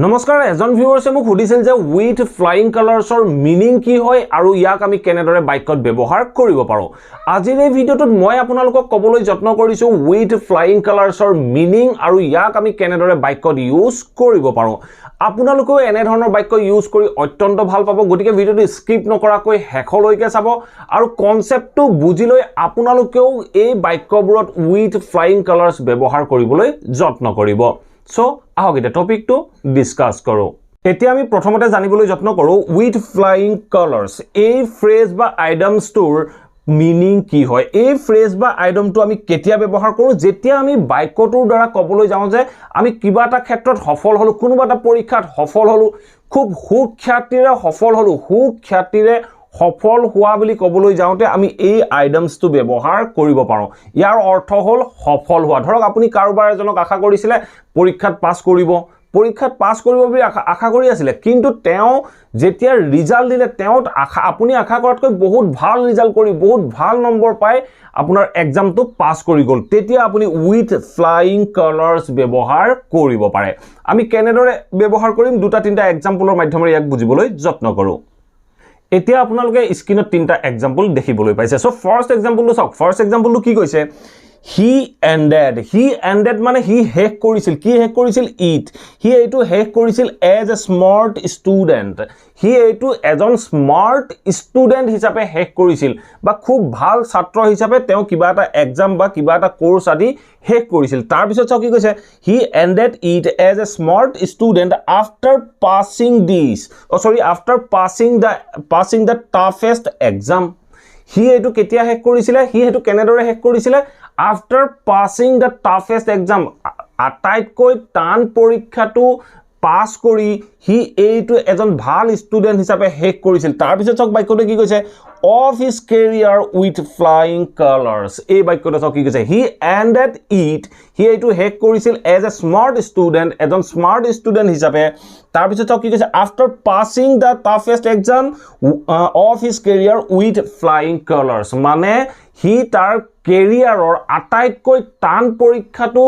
নমস্কাৰ এজন ভিউৱাৰ্সে মোক সুধিছিল যে উইথ ফ্লাইং কালাৰ্ছৰ মিনিং কি হয় আৰু ইয়াক আমি কেনেদৰে বাক্যত ব্যৱহাৰ কৰিব পাৰো আজিৰ এই ভিডিঅ'টোত মই আপোনালোকক ক'বলৈ যত্ন কৰিছো উইথ ফ্লাইং কালাৰ্ছৰ মিনিং আৰু ইয়াক আমি কেনেদৰে বাক্যত ইউজ কৰিব পাৰো আপোনালোকেও এনে ধৰণৰ বাক্য ইউজ কৰি অত্যন্ত ভাল পাব গতিকে ভিডিঅ'টো স্কিপ নকৰাকৈ হেকলৈকে চাব আৰু কনসেপ্টটো বুজি লৈ আপোনালোকেও এই বাক্যবোৰত উইথ ফ্লাইং কালাৰ্ছ ব্যৱহাৰ কৰিবলৈ যত্ন কৰিব সো আহক এটা টপিকটো ডিসকাস কৰো এতিয়া আমি প্ৰথমতে জানিবলৈ যত্ন কৰো উইথ ফ্লাইং কালাৰ্ছ এই ফ্ৰেজ বা আইডমছটোৰ মিনিং কি হয় এই ফ্ৰেজ বা আইডমটো আমি কেতিয়া ব্যৱহাৰ কৰো যেতিয়া আমি বাক্যটোৰ দ্বাৰা ক'বলৈ যাওঁ যে আমি কিবা এটা ক্ষেত্ৰত সফল হলো কোনোবা এটা পৰীক্ষাত সফল হলো খুব সুখ্যাতিৰে সফল হলো সুখ্যাতিৰে সফল হোৱা বুলি ক'বলৈ যাওঁতে আমি এই আইডমছটো ব্যৱহাৰ কৰিব পাৰো ইয়াৰ অৰ্থ হল সফল হোৱা ধৰক আপুনি কাৰোবাৰ এজনক আশা কৰিছিলে পৰীক্ষাত পাছ কৰিব বুলি আশা কৰি আছিল কিন্তু তেওঁ যেতিয়া ৰিজাল্ট দিলে তেওঁ আপুনি আশা কৰাতকৈ বহুত ভাল ৰিজাল্ট কৰি বহুত ভাল নম্বৰ পাই আপোনাৰ এক্সামটো পাছ কৰি গল তেতিয়া আপুনি উইথ ফ্লাইং কালাৰ্ছ ব্যৱহাৰ কৰিব পাৰে আমি কেনেদৰে ব্যৱহাৰ কৰিম দুটা তিনটা এক্সাম্পলৰ মাধ্যমেৰে ইয়াক বুজিবলৈ যত্ন কৰো এতিয়া আপোনালোকে স্ক্ৰিনত তিনটা এক্সাম্পল দেখিবলৈ পাইছে সো ফাৰ্স্ট এক্সাম্পলটো চাওক ফাৰ্স্ট এক্সাম্পলটো কি কৈছে he ended মানে he শেষ কৰিছিল কি শেষ কৰিছিল ইট he এইটো শেষ কৰিছিল as a smart student he এইটো এজন স্মাৰ্ট ষ্টুডেন্ট হিচাপে শেষ কৰিছিল বা খুব ভাল ছাত্ৰ হিচাপে তেওঁ কিবা এটা এক্সাম বা কিবা এটা কোৰ্স আদি শেষ কৰিছিল তাৰ পিছত চাওক কি কৈছে he ended it as a smart student after passing the toughest exam he এইটো কেতিয়া শেষ কৰিছিল he এইটো কেনেদৰে শেষ কৰিছিল after passing the toughest exam আটাইতকৈ টান পৰীক্ষাটো পাস কৰি হি এইটো এজন ভাল ষ্টুডেন্ট হিচাপে শেষ কৰিছিল তাৰ পিছত চক বাক্যটো কি কৈছে of his career with flying colors এই বাক্যটো চক কি কৈছে he ended it হি এইটো শেষ কৰিছিল as a smart student এজন স্মাৰ্ট ষ্টুডেন্ট হিচাপে তাৰ পিছত চক কি কৈছে after passing the toughest exam of his career with flying colors মানে হি তাৰ কেৰিয়াৰৰ আটাইতকৈ টান পৰীক্ষাটো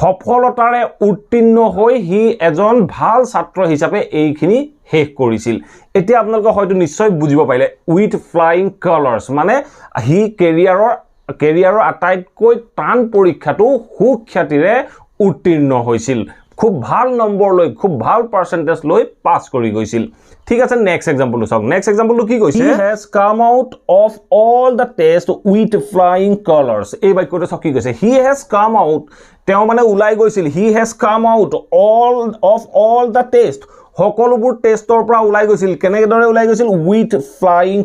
সফলতাৰে উত্তীৰ্ণ হৈ হি এজন ভাল ছাত্ৰ হিচাপে এইখিনি শেষ কৰিছিল এতিয়া আপোনালোকে হয়তো নিশ্চয় বুজিব পাৰিলে উইথ ফ্লাইং কালাৰ্ছ মানে হি কেৰিয়াৰৰ আটাইতকৈ টান পৰীক্ষাটো সুখ্যাতিৰে উত্তীৰ্ণ হৈছিল খুব ভাল নম্বৰ লৈ খুব ভাল পাৰ্সেন্টেজ লৈ পাস কৰি গৈছিল ঠিক আছে নেক্সট এক্সাম্পলটো চাওক নেক্সট এক্সাম্পলটো কি কৈছে he has come out of all the test with flying colors এই বাক্যটো চাওক কি কৈছে he has come out তেওঁ মানে ওলাই গৈছিল he has come out of all the test সকলোবোৰ টেষ্টৰ পৰা ওলাই গৈছিল কেনেদৰে ওলাই গৈছিল with flying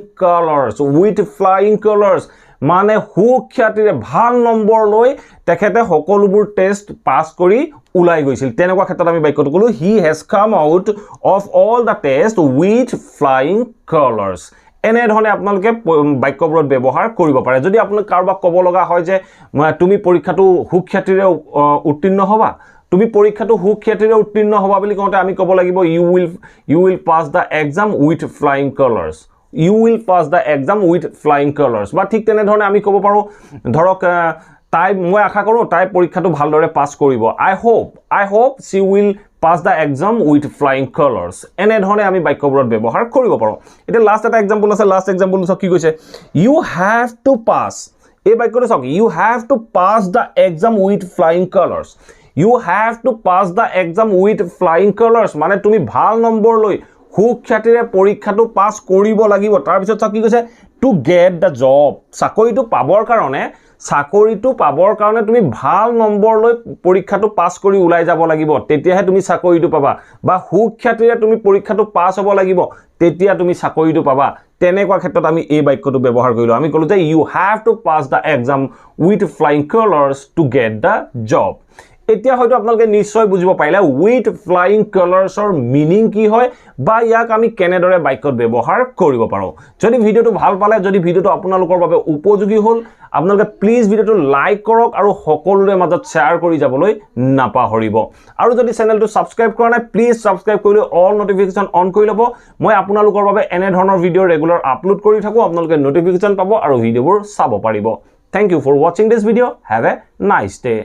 colors মানে সুখ্যাতিৰে ভাল নম্বৰ লৈ তেখেতে সকলোবোৰ টেষ্ট পাস কৰি ওলাই গৈছিল তেনেকুৱা ক্ষেত্ৰত আমি বাক্যটো কলো he has come out of all the test with flying colors এনে ধৰণে আপোনালোকে বাক্যবোৰত ব্যৱহাৰ কৰিব পাৰে যদি আপোনাক কাৰোবাক ক'ব লগা হয় যে তুমি পৰীক্ষাটো সুখ্যাতিৰে উত্তীৰ্ণ হ'বা তুমি পৰীক্ষাটো সুখ্যাতিৰে উত্তীৰ্ণ হ'বা বুলি কওঁতে আমি ক'ব লাগিব you will pass the exam with flying colors you will pass the exam with flying colors বা ঠিক তেনে ধৰণে আমি ক'ব পাৰো ধৰক তাই মই আশা কৰো তাই পৰীক্ষাটো ভালদৰে পাস কৰিব I hope she will pass the exam with flying colors এনে ধৰণে আমি বাক্যবোৰত ব্যৱহাৰ কৰিব পাৰো এটা লাষ্ট এটা এক্সাম্পল আছে লাষ্ট এক্সাম্পলটো চাওক কি কৈছে you have to pass এই বাক্যটো চাওক you have to pass the exam with flying colors you have to pass the exam with flying colors মানে তুমি ভাল নম্বৰ লৈ সুখ্যাতিৰে পৰীক্ষাটো পাস কৰিব লাগিব তাৰ পিছত চাওক কি কৈছে to get the job চাকৰিটো পাবৰ কাৰণে তুমি ভাল নম্বৰ লৈ পৰীক্ষাটো পাস কৰি ওলাই যাব লাগিব তেতিয়াহে তুমি চাকৰিটো পাবা বা সুখ্যাতিৰে তুমি পৰীক্ষাটো পাস হ'ব লাগিব তেতিয়া তুমি চাকৰিটো পাবা তেনেকুৱা ক্ষেত্ৰত আমি এই বাক্যটো ব্যৱহাৰ কৰিলো আমি ক'লো যে you have to pass the exam with flying colors to get the job এতিয়া হয়তো আপোনালোকে নিশ্চয় বুজিব পাৰিলে উইথ ফ্লাইং কালাৰ্ছৰ মিনিং কি হয় বা ইয়াক আমি কেনেদৰে বাক্যত ব্যৱহাৰ কৰিব পাৰো যদি ভিডিওটো ভাল পালে যদি ভিডিওটো আপোনালোকৰ বাবে উপযোগী হ'ল আপোনালোকে প্লিজ ভিডিওটো লাইক কৰক আৰু সকলোৰে মাজত শেয়াৰ কৰি যাবলৈ নাপাহৰিব আৰু যদি চেনেলটো সাবস্ক্ৰাইব কৰা নাই প্লিজ সাবস্ক্ৰাইব কৰি অল নটিফিকেশন অন কৰি ল'ব মই আপোনালোকৰ বাবে এনে ধৰণৰ ভিডিও ৰেগুলাৰ আপলোড কৰি থাকো আপোনালোকে নটিফিকেশন পাব আৰু ভিডিওবোৰ চাব পাৰিব thank you for watching this video have a nice day